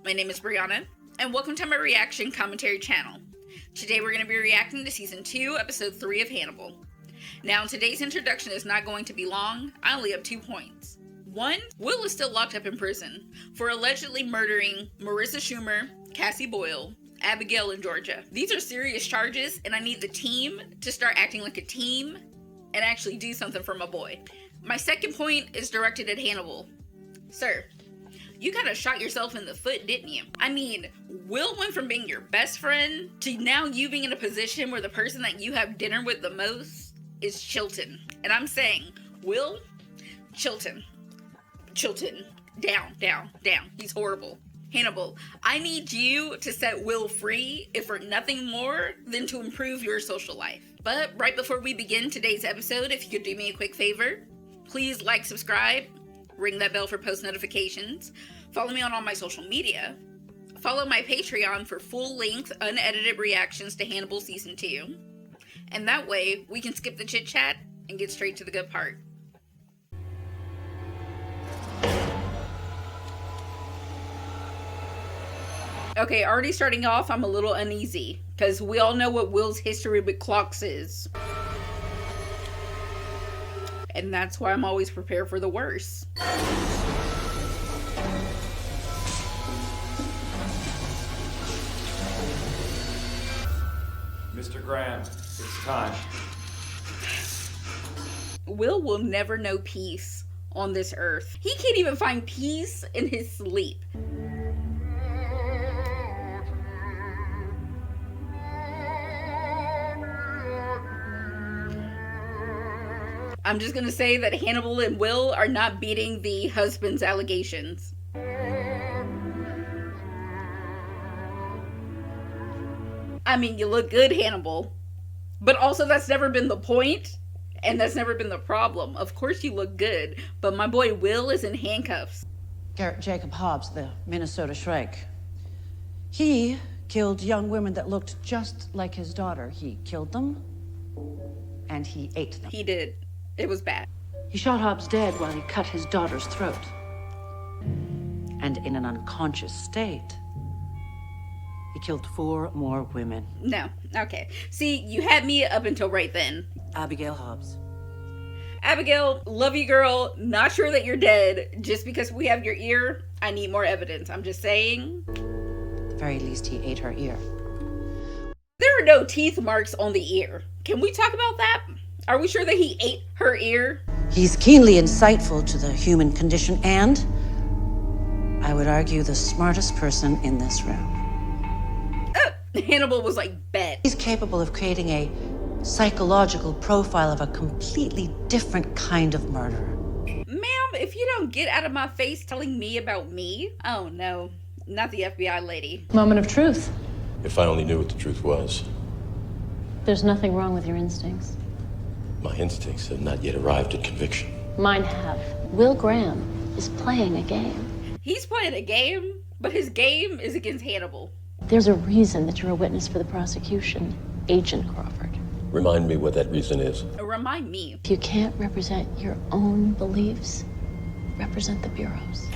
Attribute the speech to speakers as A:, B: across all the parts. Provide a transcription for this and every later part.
A: My name is Brianna, and welcome to my reaction commentary channel. Today we're going to be reacting to Season 2, Episode 3 of Hannibal. Now, today's introduction is not going to be long. I only have 2 points. 1, Will is still locked up in prison for allegedly murdering Marissa Schumer, Cassie Boyle, Abigail, and Georgia. These are serious charges, and I need the team to start acting like a team and actually do something for my boy. My second point is directed at Hannibal. Sir, you kind of shot yourself in the foot, didn't you? I mean, Will went from being your best friend to now you being in a position where the person that you have dinner with the most is Chilton. And I'm saying, Will, Chilton, down. He's horrible. Hannibal, I need you to set Will free, if for nothing more than to improve your social life. But right before we begin today's episode, if you could do me a quick favor, please like, subscribe, ring that bell for post notifications, follow me on all my social media, follow my Patreon for full-length, unedited reactions to Hannibal Season 2, and that way we can skip the chit-chat and get straight to the good part. Okay, already starting off, I'm a little uneasy, because we all know what Will's history with clocks is. And that's why I'm always prepared for the worst.
B: Mr. Graham, it's time.
A: Will never know peace on this earth. He can't even find peace in his sleep. I'm just gonna say that Hannibal and Will are not beating the husband's allegations. I mean, you look good, Hannibal. But also, that's never been the point, and that's never been the problem. Of course you look good, but my boy Will is in handcuffs.
C: Garrett Jacob Hobbs, the Minnesota Shrike. He killed young women that looked just like his daughter. He killed them, and he ate them.
A: He did. It was bad.
C: He shot Hobbs dead while he cut his daughter's throat. And in an unconscious state, he killed 4 more women.
A: No. Okay. See, you had me up until right then.
C: Abigail Hobbs.
A: Abigail, love you, girl. Not sure that you're dead. Just because we have your ear, I need more evidence. I'm just saying.
C: At the very least, he ate her ear.
A: There are no teeth marks on the ear. Can we talk about that? Are we sure that he ate her ear?
C: He's keenly insightful to the human condition and, I would argue, the smartest person in this room.
A: Hannibal was like, bet.
C: He's capable of creating a psychological profile of a completely different kind of murderer.
A: Ma'am, if you don't get out of my face telling me about me. Oh no, not the FBI lady.
D: Moment of truth.
E: If I only knew what the truth was.
D: There's nothing wrong with your instincts.
E: My instincts have not yet arrived at conviction.
D: Mine have. Will Graham is playing a game.
A: He's playing a game, but his game is against Hannibal.
D: There's a reason that you're a witness for the prosecution, Agent Crawford.
E: Remind me what that reason is.
A: Remind me.
D: If you can't represent your own beliefs, represent the Bureau's.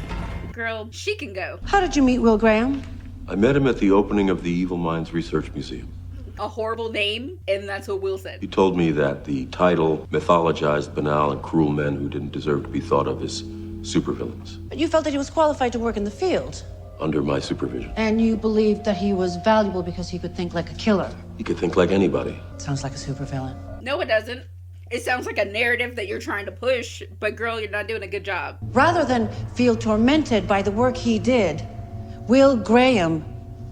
A: Girl, she can go.
C: How did you meet Will Graham?
E: I met him at the opening of the Evil Minds Research Museum.
A: A horrible name, and that's what Will said.
E: He told me that the title mythologized banal and cruel men who didn't deserve to be thought of as supervillains.
C: But you felt that he was qualified to work in the field.
E: Under my supervision.
C: And you believed that he was valuable because he could think like a killer.
E: He could think like anybody.
C: Sounds like a supervillain.
A: No, it doesn't. It sounds like a narrative that you're trying to push, but girl, you're not doing a good job.
C: Rather than feel tormented by the work he did, Will Graham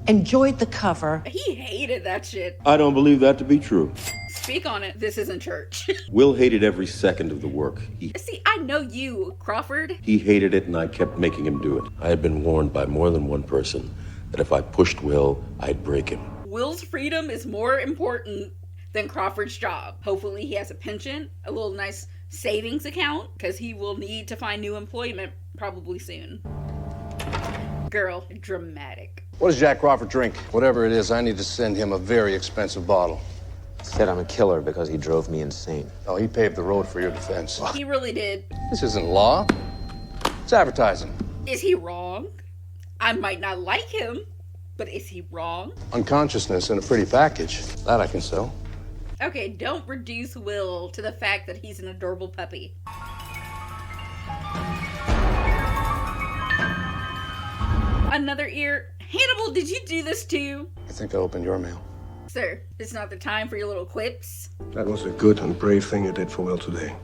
C: enjoyed the cover.
A: He hated that shit.
E: I don't believe that to be true.
A: Speak on it. This isn't church.
E: Will hated every second of the work.
A: See, I know you, Crawford.
E: He hated it, and I kept making him do it. I had been warned by more than one person that if I pushed Will, I'd break him.
A: Will's freedom is more important than Crawford's job. Hopefully he has a pension, a little nice savings account, because he will need to find new employment probably soon. Girl, dramatic.
F: What does Jack Crawford drink? Whatever it is, I need to send him a very expensive bottle.
G: Said I'm a killer because he drove me insane.
F: Oh, he paved the road for your defense.
A: He really did.
F: This isn't law. It's advertising.
A: Is he wrong? I might not like him, but is he wrong?
F: Unconsciousness in a pretty package. That I can sell.
A: Okay, don't reduce Will to the fact that he's an adorable puppy. Another ear. Hannibal, did you do this too?
F: I think I opened your mail.
A: Sir, it's not the time for your little quips.
H: That was a good and brave thing you did for Will today.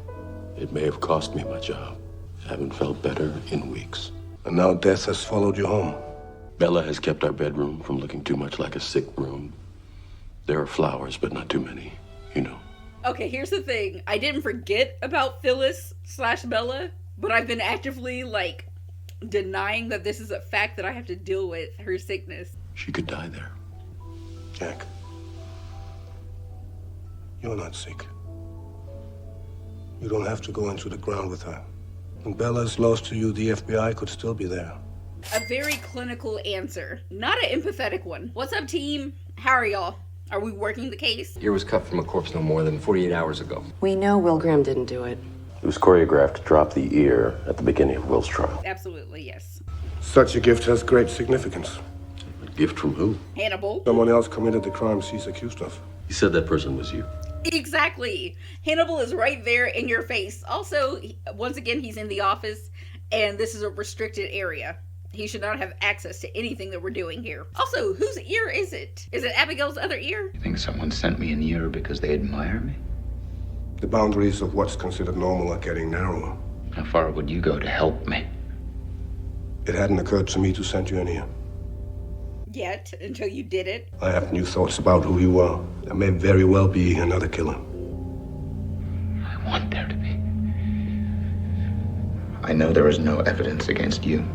E: It may have cost me my job. I haven't felt better in weeks.
H: And now death has followed you home.
E: Bella has kept our bedroom from looking too much like a sick room. There are flowers, but not too many, you know.
A: Okay, here's the thing. I didn't forget about Phyllis/Bella, but I've been actively, denying that this is a fact that I have to deal with, her sickness.
E: She could die there.
H: Jack, you're not sick. You don't have to go into the ground with her. When Bella's lost to you, the FBI could still be there.
A: A very clinical answer, not an empathetic one. What's up, team? How are y'all? Are we working the case?
G: Ear was cut from a corpse no more than 48 hours ago.
I: We know Will Graham didn't do it.
E: It was choreographed to drop the ear at the beginning of Will's trial.
A: Absolutely, yes.
H: Such a gift has great significance.
E: A gift from who?
A: Hannibal.
H: Someone else committed the crime she's accused of.
E: He said that person was you.
A: Exactly. Hannibal is right there in your face. Also, once again, he's in the office, and this is a restricted area. He should not have access to anything that we're doing here. Also, whose ear is it? Is it Abigail's other ear?
J: You think someone sent me an ear because they admire me?
H: The boundaries of what's considered normal are getting narrower.
J: How far would you go to help me?
H: It hadn't occurred to me to send you in here.
A: Yet, until you did it.
H: I have new thoughts about who you are. There may very well be another killer.
J: I want there to be. I know there is no evidence against you.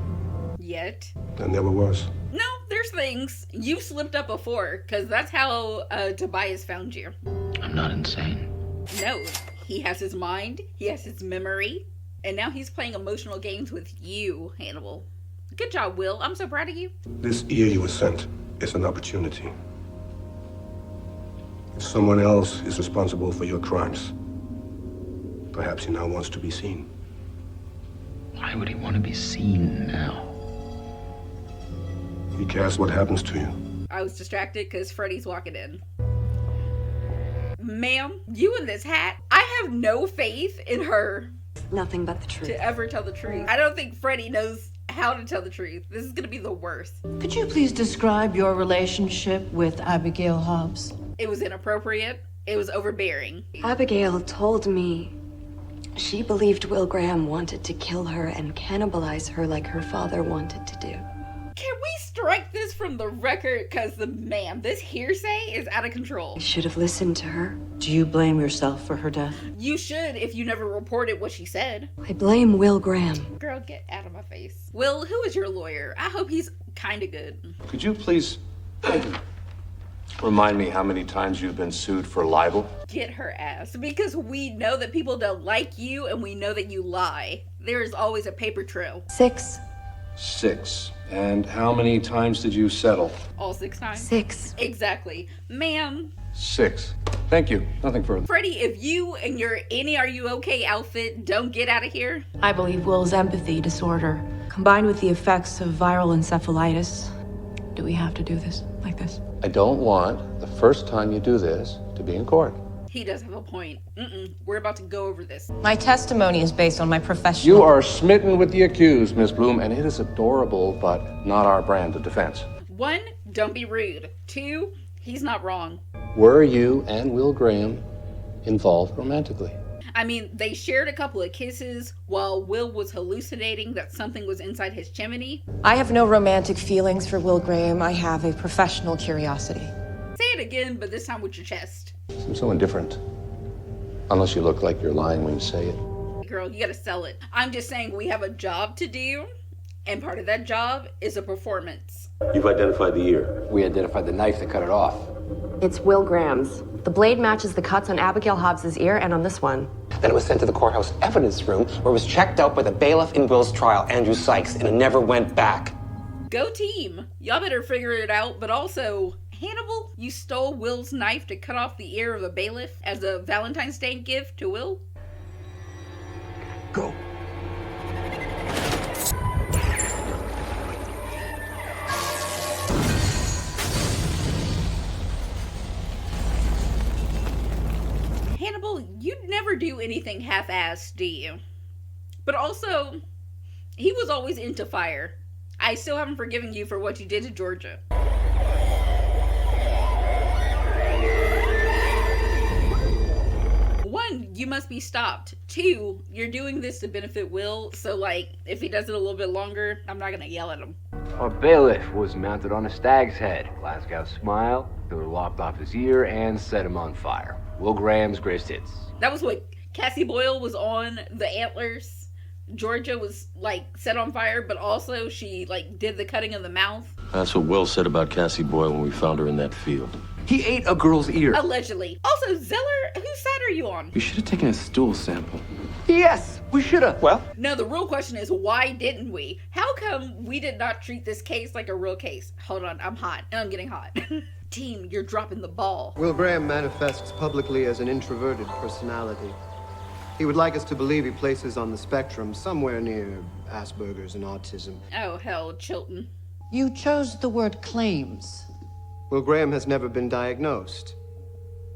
A: Yet.
H: And there was.
A: No, there's things. You slipped up before, because that's how Tobias found you.
J: I'm not insane.
A: No, he has his mind, he has his memory, and now he's playing emotional games with you, Hannibal. Good job, Will. I'm so proud of you.
H: This ear you were sent is an opportunity. If someone else is responsible for your crimes, perhaps he now wants to be seen.
J: Why would he want to be seen now?
H: He cares what happens to you.
A: I was distracted because Freddy's walking in. Ma'am, you in this hat, I have no faith in her.
I: Nothing but the truth.
A: To ever tell the truth. I don't think Freddy knows how to tell the truth. This is gonna be the worst.
C: Could you please describe your relationship with Abigail Hobbs?
A: It was inappropriate. It was overbearing.
I: Abigail told me she believed Will Graham wanted to kill her and cannibalize her like her father wanted to do.
A: Can we strike this from the record? Because, ma'am, this hearsay is out of control.
I: You should have listened to her.
C: Do you blame yourself for her death?
A: You should if you never reported what she said.
I: I blame Will Graham.
A: Girl, get out of my face. Will, who is your lawyer? I hope he's kind of good.
F: Could you please remind me how many times you've been sued for libel?
A: Get her ass. Because we know that people don't like you and we know that you lie. There is always a paper trail.
I: 6.
F: 6. And how many times did you settle?
A: All 6 times?
I: 6.
A: Exactly. Ma'am.
F: 6. Thank you. Nothing further.
A: Freddy, if you and your Annie Are You Okay outfit don't get out of here.
K: I believe Will's empathy disorder, combined with the effects of viral encephalitis. Do we have to do this like this?
F: I don't want the first time you do this to be in court.
A: He does have a point. We're about to go over this.
K: My testimony is based on my professional...
F: You are smitten with the accused, Miss Bloom, and it is adorable, but not our brand of defense.
A: 1, don't be rude. 2, he's not wrong.
F: Were you and Will Graham involved romantically?
A: I mean, they shared a couple of kisses while Will was hallucinating that something was inside his chimney.
K: I have no romantic feelings for Will Graham. I have a professional curiosity.
A: Say it again, but this time with your chest.
F: Seems so indifferent. Unless you look like you're lying when you say it.
A: Girl, you gotta sell it. I'm just saying we have a job to do, and part of that job is a performance.
E: You've identified the ear.
G: We identified the knife that cut it off.
I: It's Will Graham's. The blade matches the cuts on Abigail Hobbs' ear and on this one.
G: Then it was sent to the courthouse evidence room, where it was checked out by the bailiff in Will's trial, Andrew Sykes, and it never went back.
A: Go team. Y'all better figure it out, but also... Hannibal, you stole Will's knife to cut off the ear of a bailiff as a Valentine's Day gift to Will?
H: Go.
A: never do anything half-assed, do you? But also, he was always into fire. I still haven't forgiven you for what you did to Georgia. One, you must be stopped. Two, you're doing this to benefit Will, so like, if he does it a little bit longer, I'm not gonna yell at him.
L: Our bailiff was mounted on a stag's head. Glasgow smiled, they were lopped off his ear, and set him on fire. Will Graham's greatest hits.
A: That was what Cassie Boyle was on the antlers. Georgia was like set on fire, but also she like did the cutting of the mouth.
E: That's what Will said about Cassie Boyle when we found her in that field.
L: He ate a girl's ear.
A: Allegedly. Also, Zeller, whose side are you on?
J: We should have taken a stool sample.
L: Yes, we should have. Well,
A: no, the real question is, why didn't we? How come we did not treat this case like a real case? Hold on, I'm hot. I'm getting hot. Team, you're dropping the ball.
M: Will Graham manifests publicly as an introverted personality. He would like us to believe he places on the spectrum somewhere near Asperger's and autism.
A: Oh, hell, Chilton.
C: You chose the word claims.
M: Will Graham has never been diagnosed.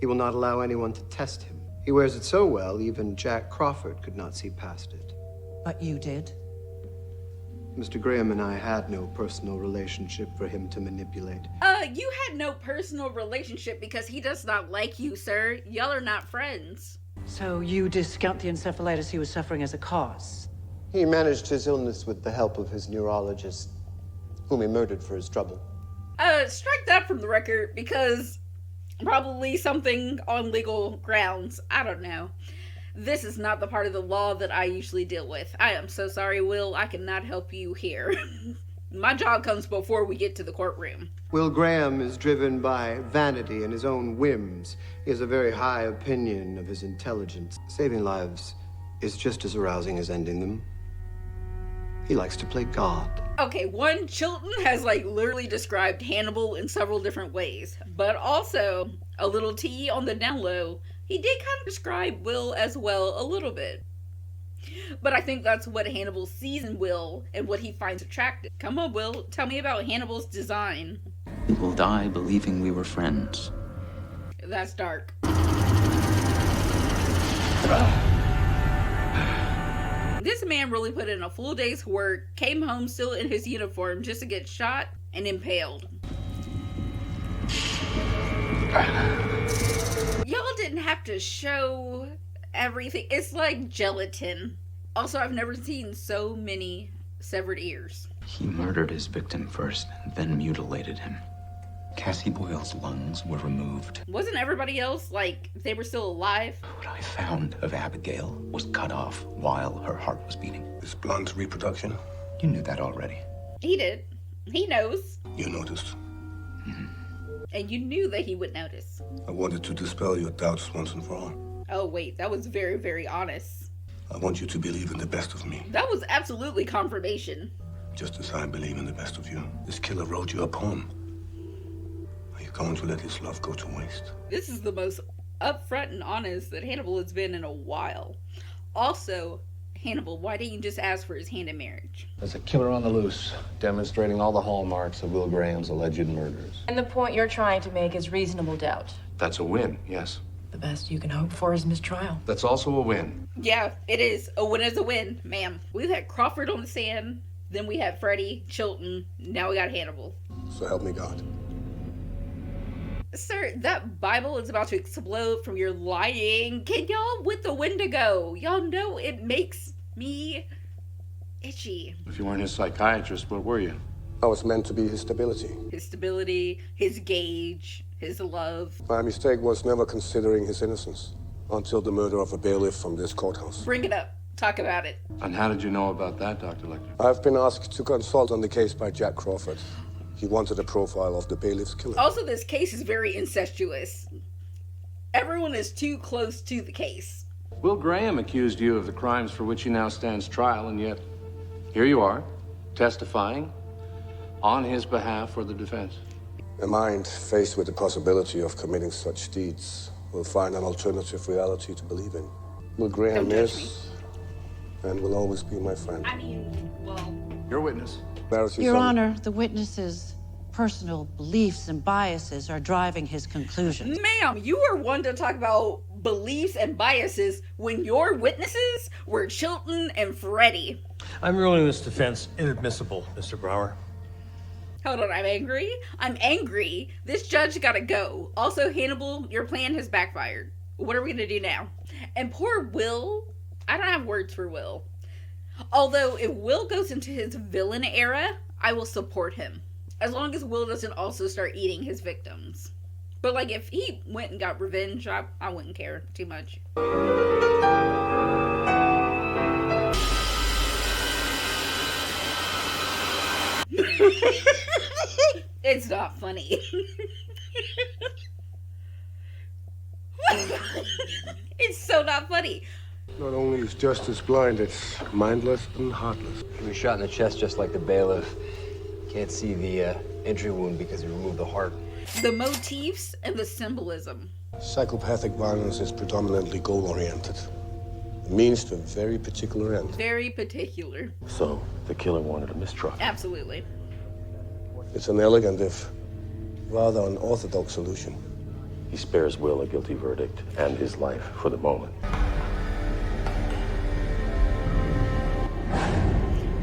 M: He will not allow anyone to test him. He wears it so well, even Jack Crawford could not see past it.
C: But you did.
M: Mr. Graham and I had no personal relationship for him to manipulate.
A: You had no personal relationship because he does not like you, sir. Y'all are not friends.
C: So you discount the encephalitis he was suffering as a cause?
M: He managed his illness with the help of his neurologist, whom he murdered for his trouble.
A: Strike that from the record, because probably something on legal grounds. I don't know. This is not the part of the law that I usually deal with. I am so sorry, Will. I cannot help you here. My job comes before we get to the courtroom.
M: Will Graham is driven by vanity and his own whims. He has a very high opinion of his intelligence. Saving lives is just as arousing as ending them. He likes to play God.
A: Okay, one, Chilton has like literally described Hannibal in several different ways, but also a little T on the down low, he did kind of describe Will as well a little bit. But I think that's what Hannibal sees in Will and what he finds attractive. Come on, Will, tell me about Hannibal's design.
J: We will die believing we were friends.
A: That's dark. This man really put in a full day's work, came home still in his uniform just to get shot and impaled. Y'all didn't have to show everything. It's like gelatin. Also, I've never seen so many severed ears.
J: He murdered his victim first, and then mutilated him. Cassie Boyle's lungs were removed.
A: Wasn't everybody else, like, they were still alive?
J: What I found of Abigail was cut off while her heart was beating.
H: This blunt reproduction?
J: You knew that already.
A: He did. He knows.
H: You noticed.
A: And you knew that he would notice.
H: I wanted to dispel your doubts once and for all.
A: Oh, wait, that was very, very honest.
H: I want you to believe in the best of me.
A: That was absolutely confirmation.
H: Just as I believe in the best of you. This killer wrote you a poem. Are you going to let his love go to waste?
A: This is the most upfront and honest that Hannibal has been in a while. Also, Hannibal, why didn't you just ask for his hand in marriage?
F: There's a killer on the loose, demonstrating all the hallmarks of Will Graham's alleged murders.
K: And the point you're trying to make is reasonable doubt.
F: That's a win, yes.
K: The best you can hope for is mistrial.
F: That's also a win.
A: Yeah, it is. A win is a win, ma'am. We've had Crawford on the stand, then we had Freddie, Chilton, now we got Hannibal.
H: So help me God.
A: Sir, that Bible is about to explode from your lying. Can y'all with the Wendigo? Y'all know it makes me itchy.
F: If you weren't his psychiatrist, what were you?
H: I was meant to be his stability.
A: His stability, his gauge, his love.
H: My mistake was never considering his innocence until the murder of a bailiff from this courthouse.
A: Bring it up. Talk about it.
F: And how did you know about that, Dr. Lecter?
H: I've been asked to consult on the case by Jack Crawford. He wanted a profile of the bailiff's killer.
A: Also, this case is very incestuous. Everyone is too close to the case.
F: Will Graham accused you of the crimes for which he now stands trial, and yet here you are, testifying on his behalf for the defense.
H: A mind faced with the possibility of committing such deeds will find an alternative reality to believe in. Will Graham is and will always be my friend.
A: I mean, well...
F: Your witness.
C: Your Honor, the witness's personal beliefs and biases are driving his conclusions.
A: Ma'am, you are one to talk about beliefs and biases when your witnesses were Chilton and Freddie.
N: I'm ruling this defense inadmissible, Mr. Brower.
A: Hold on, I'm angry? I'm angry. This judge gotta go. Also, Hannibal, your plan has backfired. What are we gonna do now? And poor Will, I don't have words for Will. Although, if Will goes into his villain era, I will support him. As long as Will doesn't also start eating his victims. But, like, if he went and got revenge, I wouldn't care too much. It's not funny. It's so not funny.
H: Not only is justice blind, it's mindless and heartless.
L: He was shot in the chest just like the bailiff. Can't see the entry wound because he removed the heart.
A: The motifs and the symbolism.
H: Psychopathic violence is predominantly goal-oriented. It means to a very particular end.
A: Very particular.
E: So, the killer wanted a mistrial.
A: Absolutely.
H: It's an elegant, if rather unorthodox solution.
E: He spares Will a guilty verdict and his life for the moment.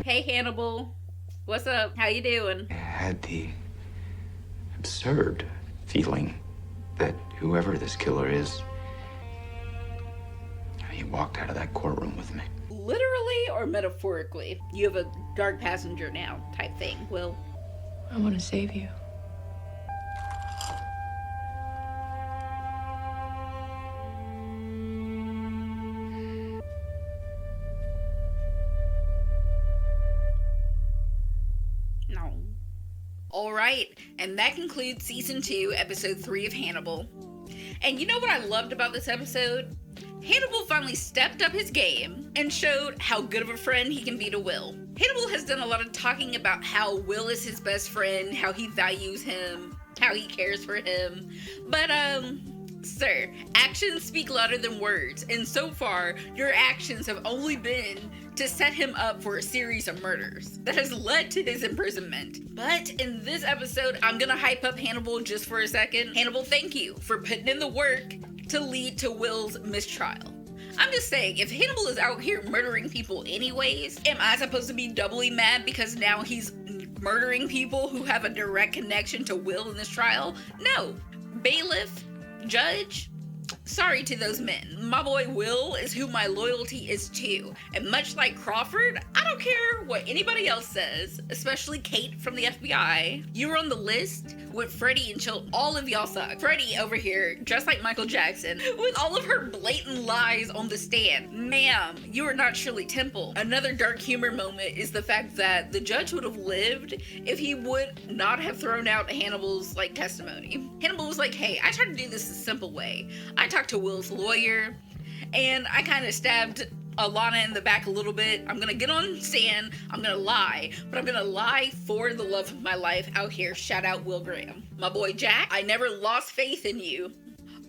A: Hey, Hannibal. What's up? How you doing?
J: I had the absurd feeling that whoever this killer is, he walked out of that courtroom with me.
A: Literally or metaphorically? You have a dark passenger now type thing, Will.
K: I want to save you.
A: No. All right, and that concludes season 2, episode 3 of Hannibal. And you know what I loved about this episode? Hannibal finally stepped up his game and showed how good of a friend he can be to Will. Hannibal has done a lot of talking about how Will is his best friend, how he values him, how he cares for him. But, sir, actions speak louder than words, and so far, your actions have only been to set him up for a series of murders that has led to his imprisonment. But in this episode, I'm gonna hype up Hannibal just for a second. Hannibal, thank you for putting in the work to lead to Will's mistrial. I'm just saying, if Hannibal is out here murdering people anyways, am I supposed to be doubly mad because now he's murdering people who have a direct connection to Will in this trial? No. Bailiff, judge, sorry to those men. My boy Will is who my loyalty is to. And much like Crawford, I don't care what anybody else says, especially Kate from the FBI. You were on the list with Freddie and Chilton. All of y'all suck. Freddie over here, just like Michael Jackson, with all of her blatant lies on the stand. Ma'am, you are not Shirley Temple. Another dark humor moment is the fact that the judge would have lived if he would not have thrown out Hannibal's testimony. Hannibal was like, hey, I tried to do this a simple way. I talked to Will's lawyer, and I kind of stabbed Alana in the back a little bit. I'm gonna get on stand, I'm gonna lie, but I'm gonna lie for the love of my life out here. Shout out Will Graham. My boy Jack, I never lost faith in you,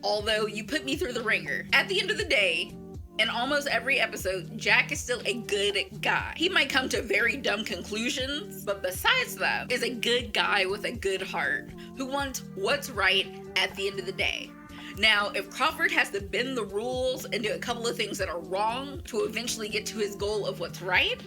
A: although you put me through the ringer. At the end of the day, in almost every episode, Jack is still a good guy. He might come to very dumb conclusions, but besides that, is a good guy with a good heart who wants what's right at the end of the day. Now, if Crawford has to bend the rules and do a couple of things that are wrong to eventually get to his goal of what's right,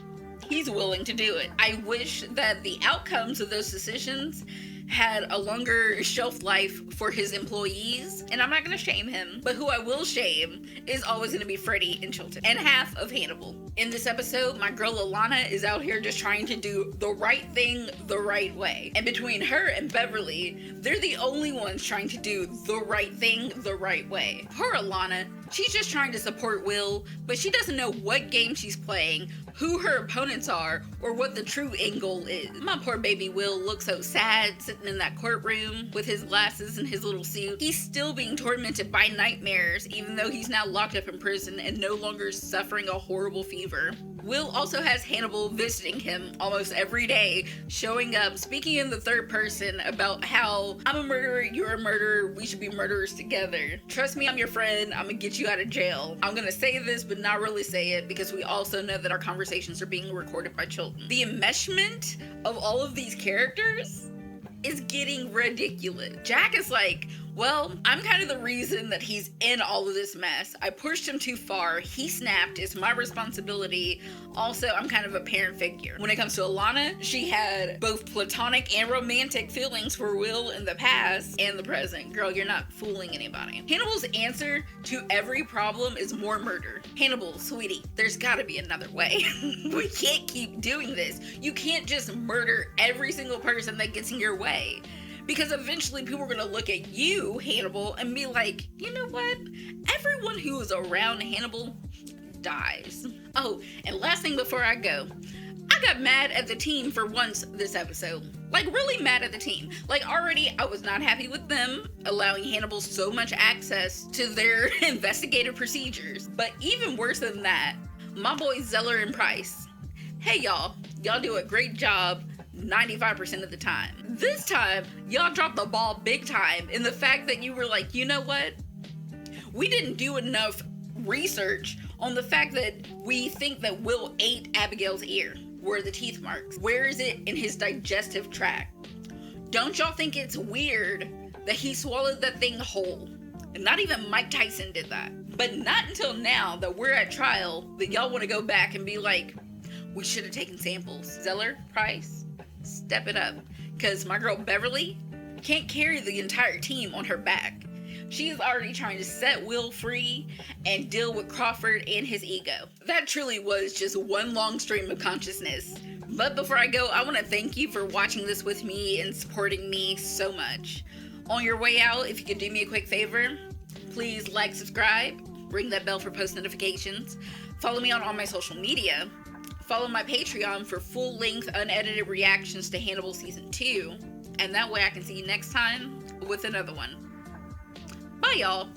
A: he's willing to do it. I wish that the outcomes of those decisions had a longer shelf life for his employees, and I'm not gonna shame him, but who I will shame is always gonna be Freddie and Chilton, and half of Hannibal. In this episode, my girl Alana is out here just trying to do the right thing the right way. And between her and Beverly, they're the only ones trying to do the right thing the right way. Poor Alana, she's just trying to support Will, but she doesn't know what game she's playing, who her opponents are, or what the true end goal is. My poor baby Will looks so sad sitting in that courtroom with his glasses and his little suit. He's still being tormented by nightmares, even though he's now locked up in prison and no longer suffering a horrible fever. Will also has Hannibal visiting him almost every day, showing up, speaking in the third person about how I'm a murderer, you're a murderer, we should be murderers together. Trust me, I'm your friend, I'm gonna get you out of jail. I'm gonna say this, but not really say it, because we also know that our conversations are being recorded by Chilton. The enmeshment of all of these characters is getting ridiculous. Jack is like, Well, I'm kind of the reason that he's in all of this mess. I pushed him too far. He snapped. It's my responsibility. Also, I'm kind of a parent figure. When it comes to Alana, she had both platonic and romantic feelings for Will in the past and the present. Girl, you're not fooling anybody. Hannibal's answer to every problem is more murder. Hannibal, sweetie, there's gotta be another way. We can't keep doing this. You can't just murder every single person that gets in your way. Because eventually people are going to look at you, Hannibal, and be like, you know what? Everyone who is around Hannibal dies. Oh, and last thing before I go, I got mad at the team for once this episode. Like, really mad at the team. Like, already I was not happy with them allowing Hannibal so much access to their investigative procedures. But even worse than that, my boys Zeller and Price. Hey, y'all do a great job 95% of the time. This time, y'all dropped the ball big time in the fact that you were like, you know what? We didn't do enough research on the fact that we think that Will ate Abigail's ear. Where are the teeth marks? Where is it in his digestive tract? Don't y'all think it's weird that he swallowed that thing whole? And not even Mike Tyson did that. But not until now that we're at trial that y'all want to go back and be like, we should have taken samples. Zeller, Price, step it up. Because my girl Beverly can't carry the entire team on her back. She's already trying to set Will free and deal with Crawford and his ego. That truly was just one long stream of consciousness. But before I go, I want to thank you for watching this with me and supporting me so much. On your way out, if you could do me a quick favor, please like, subscribe, ring that bell for post notifications, follow me on all my social media, follow my Patreon for full-length, unedited reactions to Hannibal Season 2, and that way I can see you next time with another one. Bye, y'all!